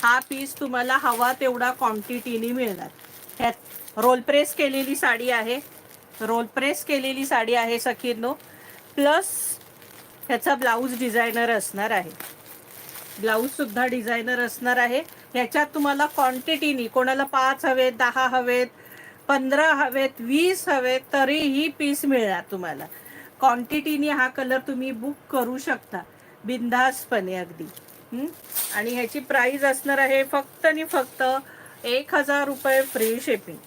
हा पीस तुम्हाला हवा तेवढा क्वांटिटीने मिळणार. ह्यात रोल प्रेस केलेली साडी आहे, रोल प्रेस केलेली साडी आहे सखींनो. प्लस ह्याचा ब्लाऊज डिझायनर असणार आहे, ब्लाऊज सुद्धा डिझायनर असणार आहे. ह्याच्यात तुम्हाला क्वांटिटीनी, कोणाला 5 हवेत, 10 हवेत, 15 हवेत, 20 हवेत, तरीही पीस मिळणार तुम्हाला. क्वांटिटीनी हा कलर तुम्ही बुक करू शकता बिनधास्तपणे अगदी. आणि ह्याची प्राइस असणार आहे फक्त आणि फक्त 1000 रुपये फ्री शिपिंग.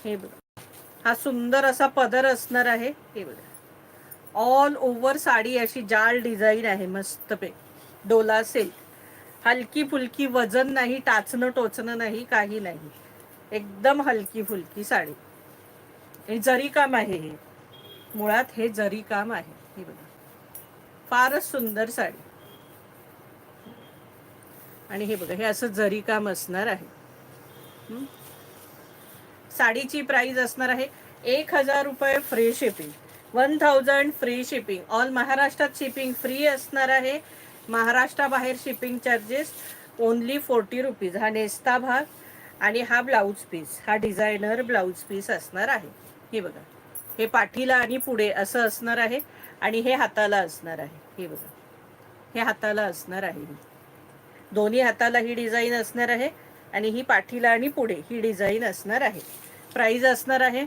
हे बघा, हा सुंदर असा पदर असणार आहे. हे बघा, ऑल ओव्हर साडी अशी जाल डिझाईन आहे मस्तपैकी, डोला सिल्क, हलकी फुलकी, वजन नाही, टाचणं टोचणं नाही, काही नाही, एकदम हलकी फुलकी साडी. हे जरी काम आहे, हे मुळात हे जरी काम आहे. हे बघा, फारच सुंदर साडी. आणि हे बघा, हे असं जरी काम असणार आहे. साडीची प्राइस असणार आहे 1000 रुपये free shipping, 1000 free shipping. All महाराष्ट्रात शिपिंग फ्री असणार आहे. महाराष्ट्राबाहेर शिपिंग चार्जेस ओनली 40 रुपीज. हा नेस्ता भाग आणि हा ब्लाऊज पीस, हा डिझायनर ब्लाऊज पीस असणार आहे. हे बघा, हे पाठीला आणि पुढे असं असणार आहे आणि हे हाताला असणार आहे. हे बघा, हे हाताला असणार आहे, दोन्ही हाताला ही डिझाईन असणार आहे आणि ही पाठीला आणि पुढे ही डिझाईन असणार आहे. प्राइस असणार आहे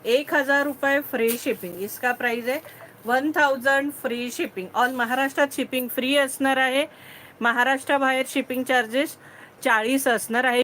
1000 रुपये फ्री शिपिंग. इसका प्राइस है 1000 फ्री शिपिंग. ऑल महाराष्ट्रात शिपिंग फ्री असणार आहे. महाराष्ट्राबाहेर शिपिंग चार्जेस 40 असणार आहे.